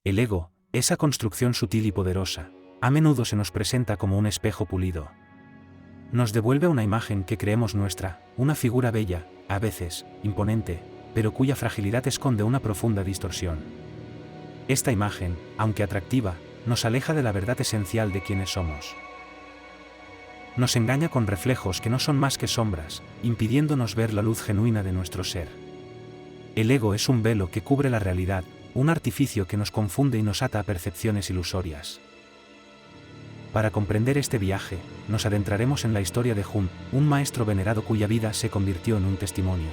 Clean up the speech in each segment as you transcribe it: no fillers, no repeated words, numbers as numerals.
El ego, esa construcción sutil y poderosa, a menudo se nos presenta como un espejo pulido. Nos devuelve una imagen que creemos nuestra, una figura bella, a veces, imponente, pero cuya fragilidad esconde una profunda distorsión. Esta imagen, aunque atractiva, nos aleja de la verdad esencial de quienes somos. Nos engaña con reflejos que no son más que sombras, impidiéndonos ver la luz genuina de nuestro ser. El ego es un velo que cubre la realidad, un artificio que nos confunde y nos ata a percepciones ilusorias. Para comprender este viaje, nos adentraremos en la historia de Jung, un maestro venerado cuya vida se convirtió en un testimonio.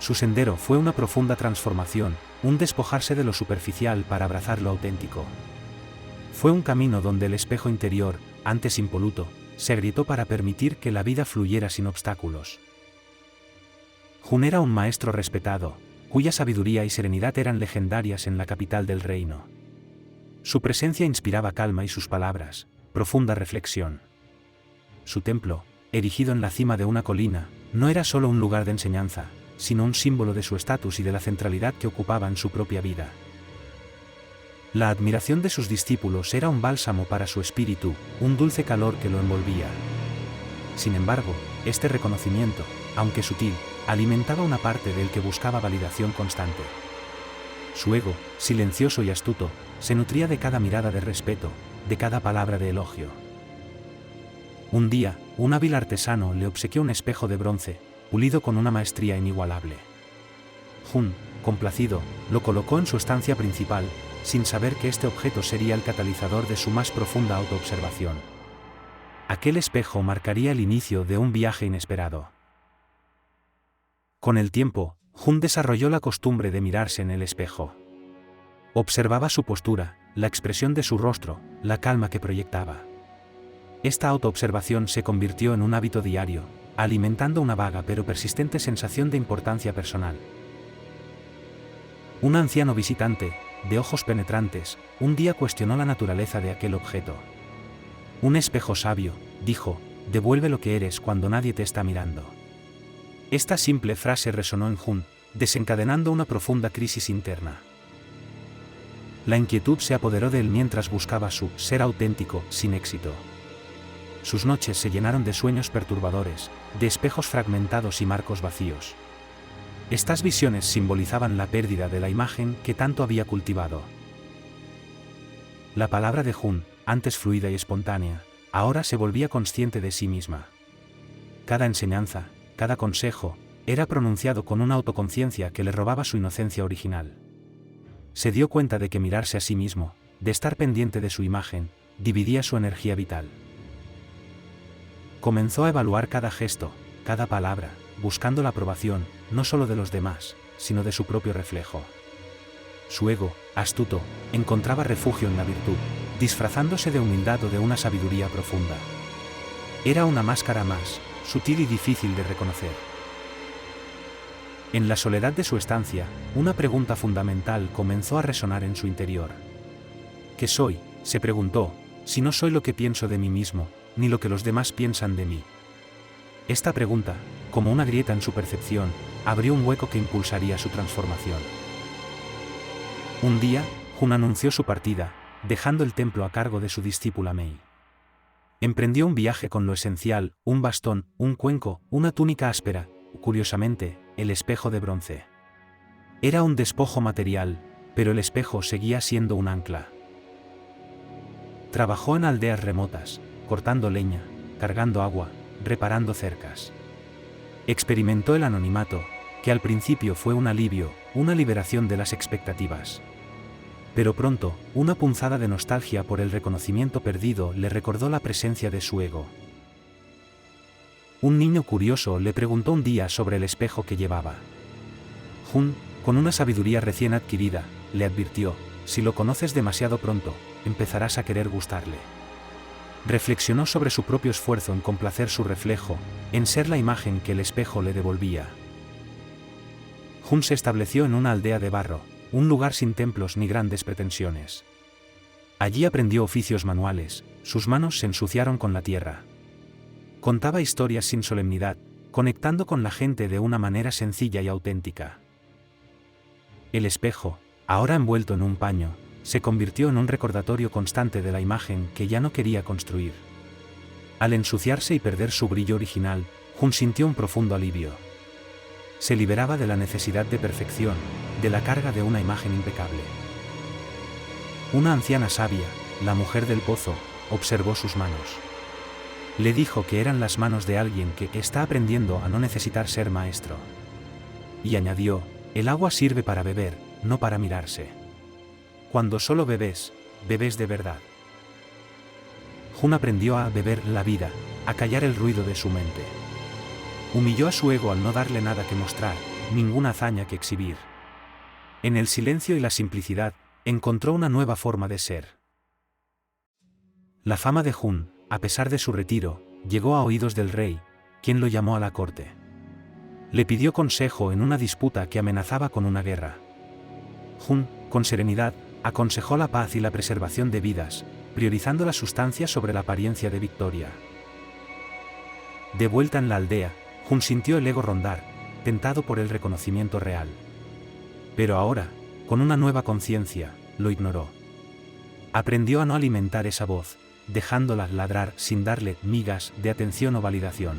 Su sendero fue una profunda transformación, un despojarse de lo superficial para abrazar lo auténtico. Fue un camino donde el espejo interior, antes impoluto, se agrietó para permitir que la vida fluyera sin obstáculos. Jung era un maestro respetado, cuya sabiduría y serenidad eran legendarias en la capital del reino. Su presencia inspiraba calma y sus palabras, profunda reflexión. Su templo, erigido en la cima de una colina, no era solo un lugar de enseñanza, sino un símbolo de su estatus y de la centralidad que ocupaba en su propia vida. La admiración de sus discípulos era un bálsamo para su espíritu, un dulce calor que lo envolvía. Sin embargo, este reconocimiento, aunque sutil, alimentaba una parte del que buscaba validación constante. Su ego, silencioso y astuto, se nutría de cada mirada de respeto, de cada palabra de elogio. Un día, un hábil artesano le obsequió un espejo de bronce, pulido con una maestría inigualable. Jung, complacido, lo colocó en su estancia principal, sin saber que este objeto sería el catalizador de su más profunda autoobservación. Aquel espejo marcaría el inicio de un viaje inesperado. Con el tiempo, Jung desarrolló la costumbre de mirarse en el espejo. Observaba su postura, la expresión de su rostro, la calma que proyectaba. Esta autoobservación se convirtió en un hábito diario, alimentando una vaga pero persistente sensación de importancia personal. Un anciano visitante, de ojos penetrantes, un día cuestionó la naturaleza de aquel objeto. Un espejo sabio, dijo, devuelve lo que eres cuando nadie te está mirando. Esta simple frase resonó en Jung, desencadenando una profunda crisis interna. La inquietud se apoderó de él mientras buscaba su ser auténtico, sin éxito. Sus noches se llenaron de sueños perturbadores, de espejos fragmentados y marcos vacíos. Estas visiones simbolizaban la pérdida de la imagen que tanto había cultivado. La palabra de Jung, antes fluida y espontánea, ahora se volvía consciente de sí misma. Cada enseñanza, cada consejo, era pronunciado con una autoconciencia que le robaba su inocencia original. Se dio cuenta de que mirarse a sí mismo, de estar pendiente de su imagen, dividía su energía vital. Comenzó a evaluar cada gesto, cada palabra, buscando la aprobación, no solo de los demás, sino de su propio reflejo. Su ego, astuto, encontraba refugio en la virtud, disfrazándose de humildad o de una sabiduría profunda. Era una máscara más, sutil y difícil de reconocer. En la soledad de su estancia, una pregunta fundamental comenzó a resonar en su interior. ¿Qué soy?, se preguntó, si no soy lo que pienso de mí mismo, ni lo que los demás piensan de mí. Esta pregunta, como una grieta en su percepción, abrió un hueco que impulsaría su transformación. Un día, Jung anunció su partida, dejando el templo a cargo de su discípula Mei. Emprendió un viaje con lo esencial, un bastón, un cuenco, una túnica áspera, curiosamente, el espejo de bronce. Era un despojo material, pero el espejo seguía siendo un ancla. Trabajó en aldeas remotas, cortando leña, cargando agua, reparando cercas. Experimentó el anonimato, que al principio fue un alivio, una liberación de las expectativas. Pero pronto, una punzada de nostalgia por el reconocimiento perdido le recordó la presencia de su ego. Un niño curioso le preguntó un día sobre el espejo que llevaba. Jung, con una sabiduría recién adquirida, le advirtió, si lo conoces demasiado pronto, empezarás a querer gustarle. Reflexionó sobre su propio esfuerzo en complacer su reflejo, en ser la imagen que el espejo le devolvía. Jung se estableció en una aldea de barro, un lugar sin templos ni grandes pretensiones. Allí aprendió oficios manuales, sus manos se ensuciaron con la tierra. Contaba historias sin solemnidad, conectando con la gente de una manera sencilla y auténtica. El espejo, ahora envuelto en un paño, se convirtió en un recordatorio constante de la imagen que ya no quería construir. Al ensuciarse y perder su brillo original, Jun sintió un profundo alivio. Se liberaba de la necesidad de perfección, de la carga de una imagen impecable. Una anciana sabia, la mujer del pozo, observó sus manos. Le dijo que eran las manos de alguien que está aprendiendo a no necesitar ser maestro. Y añadió, el agua sirve para beber, no para mirarse. Cuando solo bebes, bebes de verdad. Jun aprendió a beber la vida, a callar el ruido de su mente. Humilló a su ego al no darle nada que mostrar, ninguna hazaña que exhibir. En el silencio y la simplicidad, encontró una nueva forma de ser. La fama de Jun, a pesar de su retiro, llegó a oídos del rey, quien lo llamó a la corte. Le pidió consejo en una disputa que amenazaba con una guerra. Jun, con serenidad, aconsejó la paz y la preservación de vidas, priorizando la sustancia sobre la apariencia de victoria. De vuelta en la aldea, Jun sintió el ego rondar, tentado por el reconocimiento real. Pero ahora, con una nueva conciencia, lo ignoró. Aprendió a no alimentar esa voz, dejándola ladrar sin darle migas de atención o validación.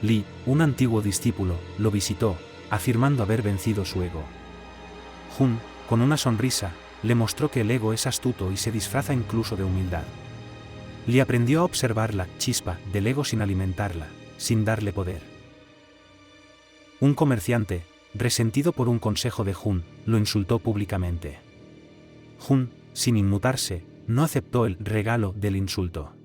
Li, un antiguo discípulo, lo visitó, afirmando haber vencido su ego. Jun, con una sonrisa, le mostró que el ego es astuto y se disfraza incluso de humildad. Li aprendió a observar la chispa del ego sin alimentarla, sin darle poder. Un comerciante, resentido por un consejo de Jun, lo insultó públicamente. Jun, sin inmutarse, no aceptó el regalo del insulto.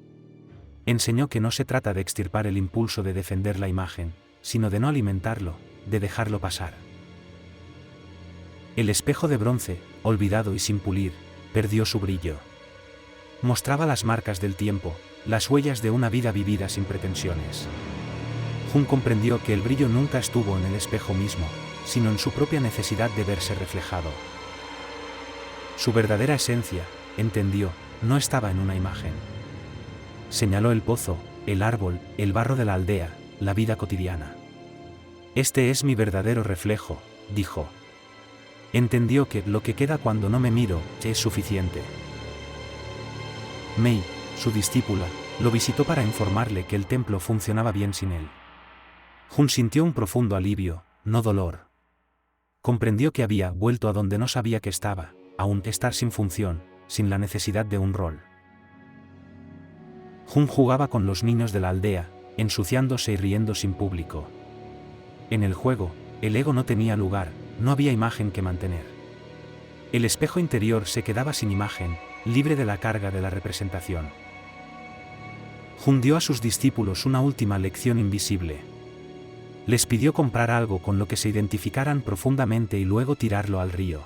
Enseñó que no se trata de extirpar el impulso de defender la imagen, sino de no alimentarlo, de dejarlo pasar. El espejo de bronce, olvidado y sin pulir, perdió su brillo. Mostraba las marcas del tiempo, las huellas de una vida vivida sin pretensiones. Jun comprendió que el brillo nunca estuvo en el espejo mismo, sino en su propia necesidad de verse reflejado. Su verdadera esencia, entendió, no estaba en una imagen. Señaló el pozo, el árbol, el barro de la aldea, la vida cotidiana. Este es mi verdadero reflejo, dijo. Entendió que lo que queda cuando no me miro es suficiente. Mei, su discípula, lo visitó para informarle que el templo funcionaba bien sin él. Jun sintió un profundo alivio, no dolor. Comprendió que había vuelto a donde no sabía que estaba, a un estar sin función, sin la necesidad de un rol. Jun jugaba con los niños de la aldea, ensuciándose y riendo sin público. En el juego, el ego no tenía lugar, no había imagen que mantener. El espejo interior se quedaba sin imagen, libre de la carga de la representación. Jun dio a sus discípulos una última lección invisible. Les pidió comprar algo con lo que se identificaran profundamente y luego tirarlo al río.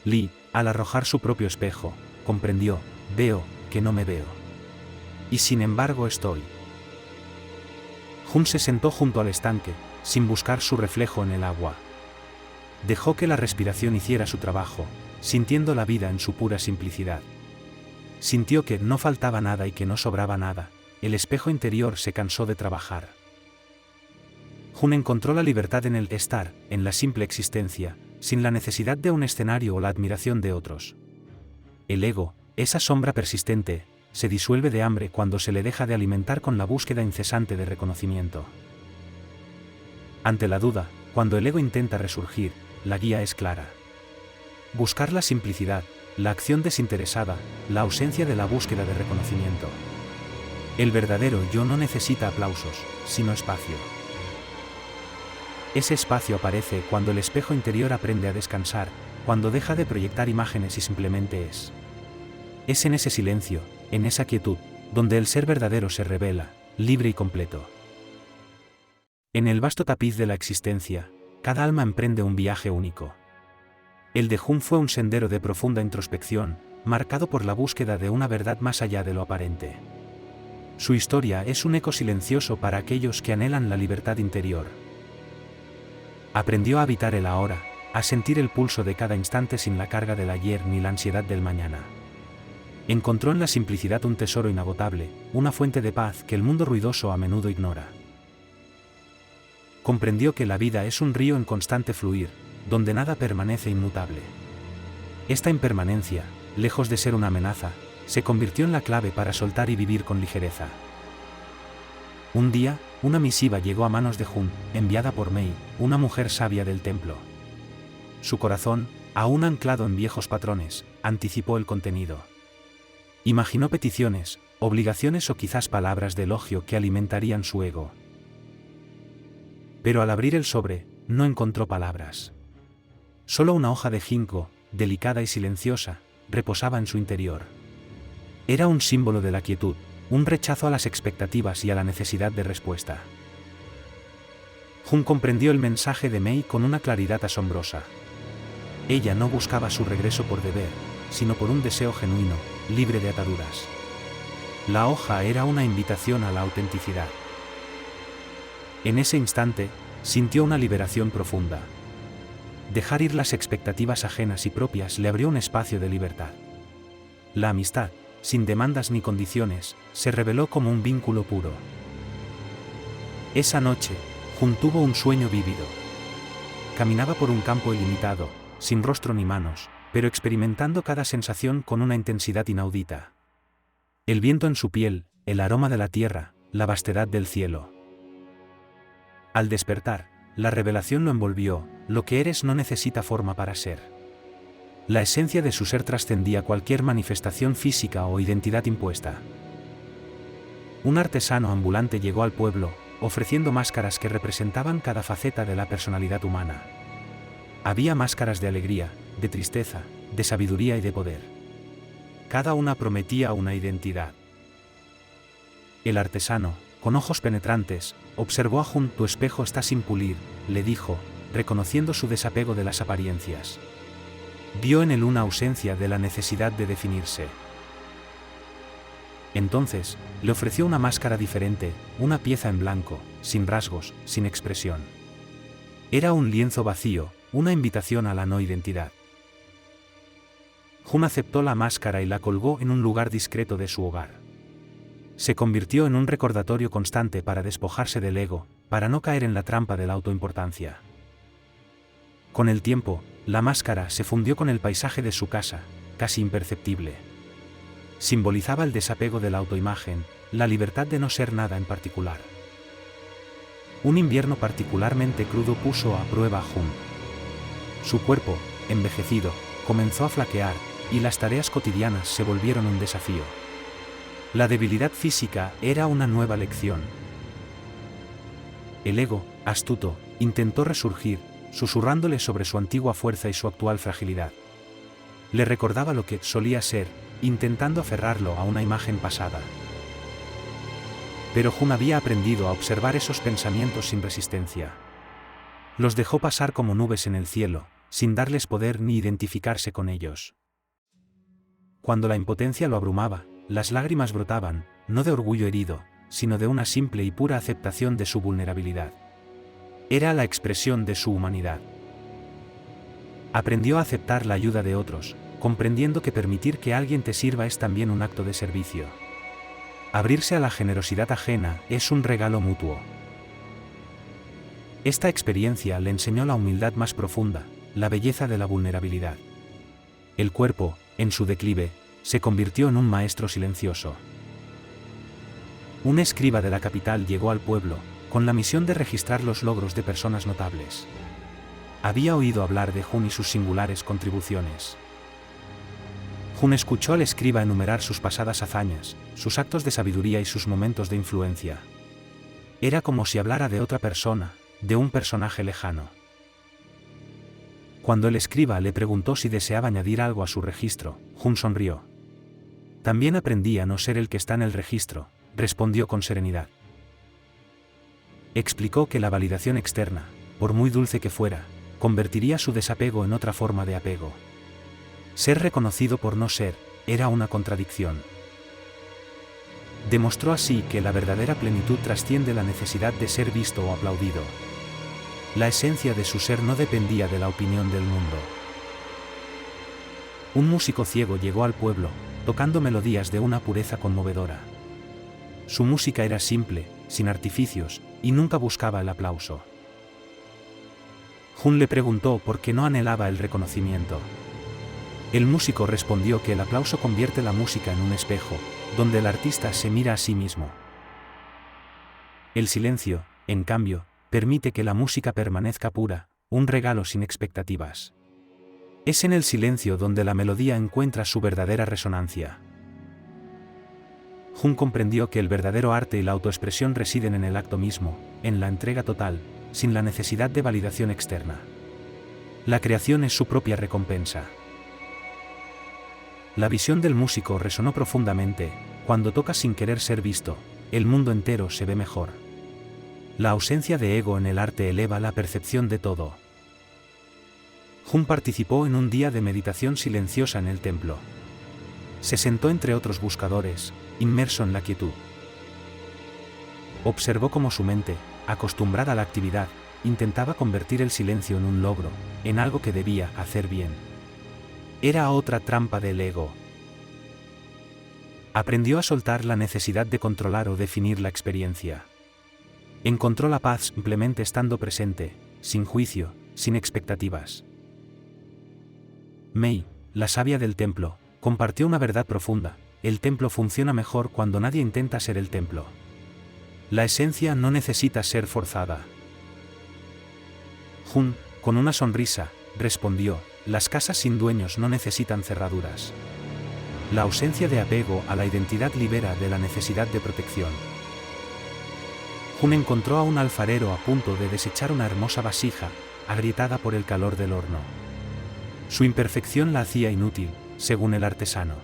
Li, al arrojar su propio espejo, comprendió, veo, que no me veo. Y sin embargo estoy. Jun se sentó junto al estanque, sin buscar su reflejo en el agua. Dejó que la respiración hiciera su trabajo, sintiendo la vida en su pura simplicidad. Sintió que no faltaba nada y que no sobraba nada, el espejo interior se cansó de trabajar. Jun encontró la libertad en el estar, en la simple existencia, sin la necesidad de un escenario o la admiración de otros. El ego, esa sombra persistente, se disuelve de hambre cuando se le deja de alimentar con la búsqueda incesante de reconocimiento. Ante la duda, cuando el ego intenta resurgir, la guía es clara. Buscar la simplicidad, la acción desinteresada, la ausencia de la búsqueda de reconocimiento. El verdadero yo no necesita aplausos, sino espacio. Ese espacio aparece cuando el espejo interior aprende a descansar, cuando deja de proyectar imágenes y simplemente es. Es en ese silencio, en esa quietud, donde el ser verdadero se revela, libre y completo. En el vasto tapiz de la existencia, cada alma emprende un viaje único. El de Jun fue un sendero de profunda introspección, marcado por la búsqueda de una verdad más allá de lo aparente. Su historia es un eco silencioso para aquellos que anhelan la libertad interior. Aprendió a habitar el ahora, a sentir el pulso de cada instante sin la carga del ayer ni la ansiedad del mañana. Encontró en la simplicidad un tesoro inagotable, una fuente de paz que el mundo ruidoso a menudo ignora. Comprendió que la vida es un río en constante fluir, donde nada permanece inmutable. Esta impermanencia, lejos de ser una amenaza, se convirtió en la clave para soltar y vivir con ligereza. Un día, una misiva llegó a manos de Jun, enviada por Mei, una mujer sabia del templo. Su corazón, aún anclado en viejos patrones, anticipó el contenido. Imaginó peticiones, obligaciones o quizás palabras de elogio que alimentarían su ego. Pero al abrir el sobre, no encontró palabras. Solo una hoja de ginkgo, delicada y silenciosa, reposaba en su interior. Era un símbolo de la quietud, un rechazo a las expectativas y a la necesidad de respuesta. Jun comprendió el mensaje de Mei con una claridad asombrosa. Ella no buscaba su regreso por deber, sino por un deseo genuino, libre de ataduras. La hoja era una invitación a la autenticidad. En ese instante, sintió una liberación profunda. Dejar ir las expectativas ajenas y propias le abrió un espacio de libertad. La amistad, sin demandas ni condiciones, se reveló como un vínculo puro. Esa noche, Jun tuvo un sueño vívido. Caminaba por un campo ilimitado, sin rostro ni manos, pero experimentando cada sensación con una intensidad inaudita. El viento en su piel, el aroma de la tierra, la vastedad del cielo. Al despertar, la revelación lo envolvió: lo que eres no necesita forma para ser. La esencia de su ser trascendía cualquier manifestación física o identidad impuesta. Un artesano ambulante llegó al pueblo, ofreciendo máscaras que representaban cada faceta de la personalidad humana. Había máscaras de alegría, de tristeza, de sabiduría y de poder. Cada una prometía una identidad. El artesano, con ojos penetrantes, observó a Jun. Tu espejo está sin pulir, le dijo, reconociendo su desapego de las apariencias. Vio en él una ausencia de la necesidad de definirse. Entonces, le ofreció una máscara diferente, una pieza en blanco, sin rasgos, sin expresión. Era un lienzo vacío, una invitación a la no identidad. Jun aceptó la máscara y la colgó en un lugar discreto de su hogar. Se convirtió en un recordatorio constante para despojarse del ego, para no caer en la trampa de la autoimportancia. Con el tiempo, la máscara se fundió con el paisaje de su casa, casi imperceptible. Simbolizaba el desapego de la autoimagen, la libertad de no ser nada en particular. Un invierno particularmente crudo puso a prueba a Jun. Su cuerpo, envejecido, comenzó a flaquear, y las tareas cotidianas se volvieron un desafío. La debilidad física era una nueva lección. El ego, astuto, intentó resurgir, susurrándole sobre su antigua fuerza y su actual fragilidad. Le recordaba lo que solía ser, intentando aferrarlo a una imagen pasada. Pero Jun había aprendido a observar esos pensamientos sin resistencia. Los dejó pasar como nubes en el cielo, sin darles poder ni identificarse con ellos. Cuando la impotencia lo abrumaba, las lágrimas brotaban, no de orgullo herido, sino de una simple y pura aceptación de su vulnerabilidad. Era la expresión de su humanidad. Aprendió a aceptar la ayuda de otros, comprendiendo que permitir que alguien te sirva es también un acto de servicio. Abrirse a la generosidad ajena es un regalo mutuo. Esta experiencia le enseñó la humildad más profunda, la belleza de la vulnerabilidad. El cuerpo, en su declive, se convirtió en un maestro silencioso. Un escriba de la capital llegó al pueblo, con la misión de registrar los logros de personas notables. Había oído hablar de Jun y sus singulares contribuciones. Jun escuchó al escriba enumerar sus pasadas hazañas, sus actos de sabiduría y sus momentos de influencia. Era como si hablara de otra persona, de un personaje lejano. Cuando el escriba le preguntó si deseaba añadir algo a su registro, Jun sonrió. También aprendí a no ser el que está en el registro, respondió con serenidad. Explicó que la validación externa, por muy dulce que fuera, convertiría su desapego en otra forma de apego. Ser reconocido por no ser, era una contradicción. Demostró así que la verdadera plenitud trasciende la necesidad de ser visto o aplaudido. La esencia de su ser no dependía de la opinión del mundo. Un músico ciego llegó al pueblo, tocando melodías de una pureza conmovedora. Su música era simple, sin artificios, y nunca buscaba el aplauso. Jun le preguntó por qué no anhelaba el reconocimiento. El músico respondió que el aplauso convierte la música en un espejo, donde el artista se mira a sí mismo. El silencio, en cambio, permite que la música permanezca pura, un regalo sin expectativas. Es en el silencio donde la melodía encuentra su verdadera resonancia. Jung comprendió que el verdadero arte y la autoexpresión residen en el acto mismo, en la entrega total, sin la necesidad de validación externa. La creación es su propia recompensa. La visión del músico resonó profundamente: cuando toca sin querer ser visto, el mundo entero se ve mejor. La ausencia de ego en el arte eleva la percepción de todo. Jung participó en un día de meditación silenciosa en el templo. Se sentó entre otros buscadores, inmerso en la quietud. Observó cómo su mente, acostumbrada a la actividad, intentaba convertir el silencio en un logro, en algo que debía hacer bien. Era otra trampa del ego. Aprendió a soltar la necesidad de controlar o definir la experiencia. Encontró la paz simplemente estando presente, sin juicio, sin expectativas. Mei, la sabia del templo, compartió una verdad profunda: el templo funciona mejor cuando nadie intenta ser el templo. La esencia no necesita ser forzada. Jung, con una sonrisa, respondió: las casas sin dueños no necesitan cerraduras. La ausencia de apego a la identidad libera de la necesidad de protección. Jung encontró a un alfarero a punto de desechar una hermosa vasija, agrietada por el calor del horno. Su imperfección la hacía inútil, según el artesano.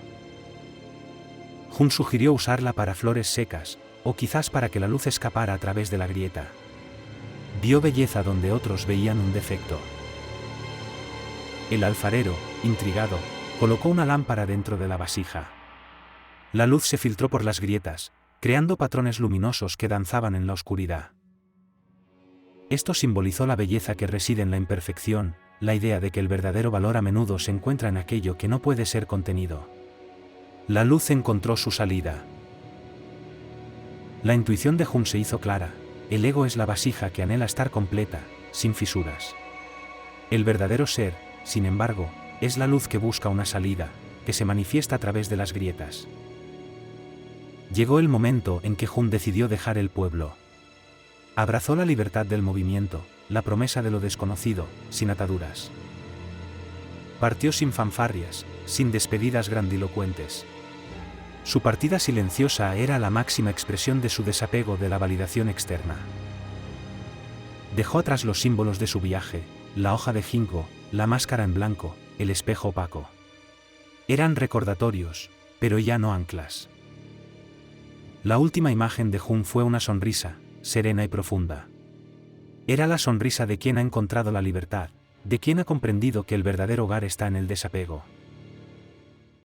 Jung sugirió usarla para flores secas, o quizás para que la luz escapara a través de la grieta. Vio belleza donde otros veían un defecto. El alfarero, intrigado, colocó una lámpara dentro de la vasija. La luz se filtró por las grietas, creando patrones luminosos que danzaban en la oscuridad. Esto simbolizó la belleza que reside en la imperfección, la idea de que el verdadero valor a menudo se encuentra en aquello que no puede ser contenido. La luz encontró su salida. La intuición de Jung se hizo clara: el ego es la vasija que anhela estar completa, sin fisuras. El verdadero ser, sin embargo, es la luz que busca una salida, que se manifiesta a través de las grietas. Llegó el momento en que Jung decidió dejar el pueblo. Abrazó la libertad del movimiento, la promesa de lo desconocido, sin ataduras. Partió sin fanfarrias, sin despedidas grandilocuentes. Su partida silenciosa era la máxima expresión de su desapego de la validación externa. Dejó atrás los símbolos de su viaje: la hoja de ginkgo, la máscara en blanco, el espejo opaco. Eran recordatorios, pero ya no anclas. La última imagen de Jung fue una sonrisa, serena y profunda. Era la sonrisa de quien ha encontrado la libertad, de quien ha comprendido que el verdadero hogar está en el desapego.